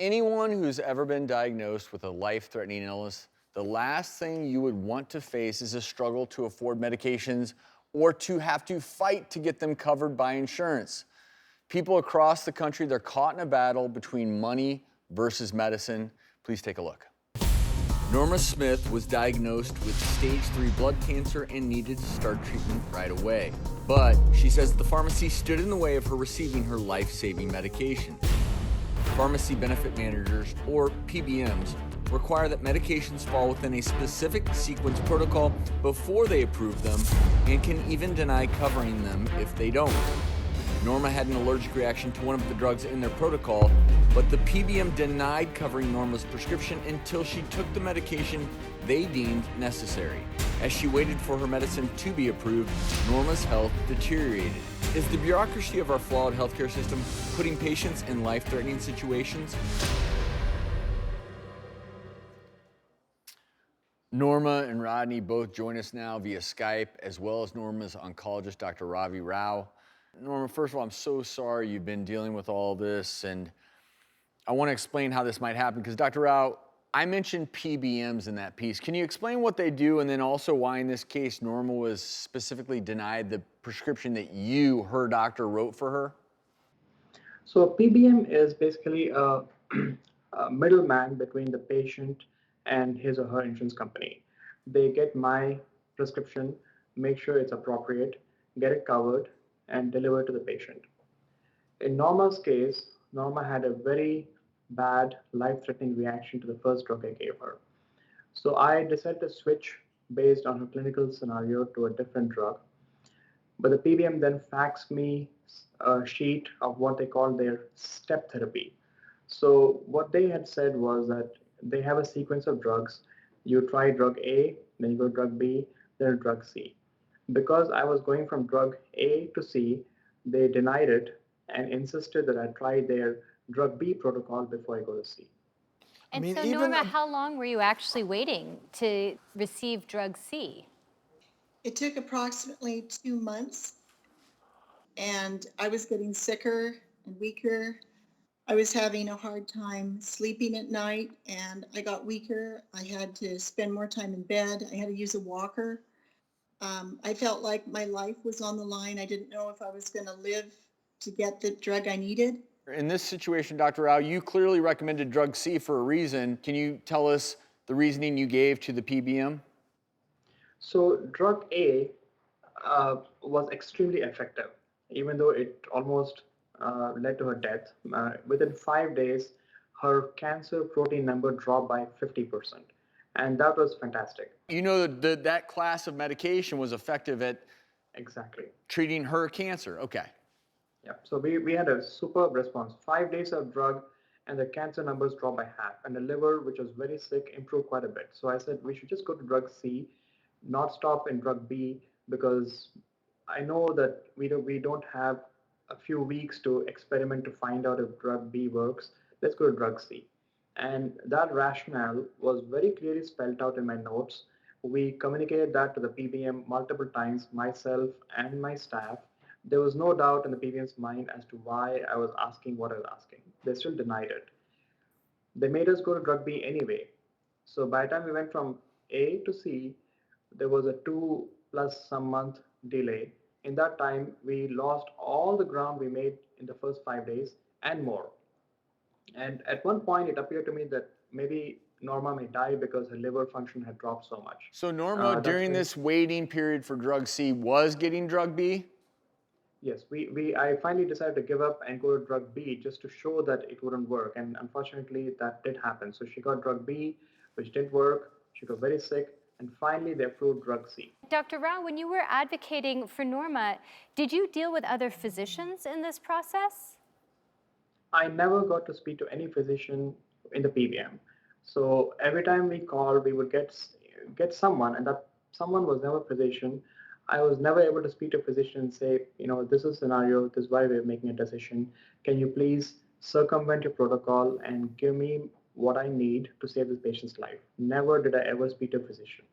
Anyone who's ever been diagnosed with a life-threatening illness, the last thing you would want to face is a struggle to afford medications or to have to fight to get them covered by insurance. People across the country, they're caught in a battle between money versus medicine. Please take a look. Norma Smith was diagnosed with stage 3 blood cancer and needed to start treatment right away. But she says the pharmacy stood in the way of her receiving her life-saving medication. Pharmacy benefit managers, or PBMs, require that medications fall within a specific sequence protocol before they approve them and can even deny covering them if they don't. Norma had an allergic reaction to one of the drugs in their protocol, but the PBM denied covering Norma's prescription until she took the medication they deemed necessary. As she waited for her medicine to be approved, Norma's health deteriorated. Is the bureaucracy of our flawed healthcare system putting patients in life-threatening situations? Norma and Rodney both join us now via Skype, as well as Norma's oncologist, Dr. Ravi Rao. Norma, first of all, I'm so sorry you've been dealing with all this, and I want to explain how this might happen, because Dr. Rao, I mentioned PBMs in that piece. Can you explain what they do, and then also why in this case Norma was specifically denied the prescription that you, her doctor, wrote for her? So a PBM is basically a middleman between the patient and his or her insurance company. They get my prescription, make sure it's appropriate, get it covered, and deliver to the patient. In Norma's case, Norma had a very bad, life-threatening reaction to the first drug I gave her. So I decided to switch based on her clinical scenario to a different drug. But the PBM then faxed me a sheet of what they call their step therapy. So what they had said was that they have a sequence of drugs. You try drug A, then you go to drug B, then drug C. Because I was going from drug A to C, they denied it and insisted that I try their drug B protocol before I go to C. I And mean, so, even Norma, how long were you actually waiting to receive drug C? It took approximately 2 months, and I was getting sicker and weaker. I was having a hard time sleeping at night, and I got weaker. I had to spend more time in bed. I had to use a walker. I felt like my life was on the line. I didn't know if I was going to live to get the drug I needed. in this situation, Dr. Rao, you clearly recommended drug C for a reason. Can you tell us the reasoning you gave to the PBM? So drug A was extremely effective, even though it almost led to her death. Within 5 days, her cancer protein number dropped by 50%. And that was fantastic. You know that class of medication was effective at Exactly. treating her cancer. Okay. Yeah. So we had a superb response. 5 days of drug, and the cancer numbers dropped by half. And the liver, which was very sick, improved quite a bit. So I said we should just go to drug C, not stop in drug B, because I know that we don't have a few weeks to experiment to find out if drug B works. Let's go to drug C. And that rationale was very clearly spelled out in my notes. We communicated that to the PBM multiple times, myself and my staff. There was no doubt in the PBM's mind as to why I was asking what I was asking. They still denied it. They made us go to drug B anyway. So by the time we went from A to C, there was a 2 plus some month delay. In that time, we lost all the ground we made in the first 5 days and more. And at one point, it appeared to me that maybe Norma may die because her liver function had dropped so much. So Norma, That's during when, this waiting period for drug C, was getting drug B? yes, I finally decided to give up and go to drug B just to show that it wouldn't work. And unfortunately, that did happen. So she got drug B, which didn't work. She got very sick. And finally, they approved drug C. Dr. Rao, when you were advocating for Norma, did you deal with other physicians in this process? I never got to speak to any physician in the PBM. So every time we called, we would get someone, and that someone was never a physician. I was never able to speak to a physician and say, this is a scenario, this is why we're making a decision. Can you please circumvent your protocol and give me what I need to save this patient's life? Never did I ever speak to a physician.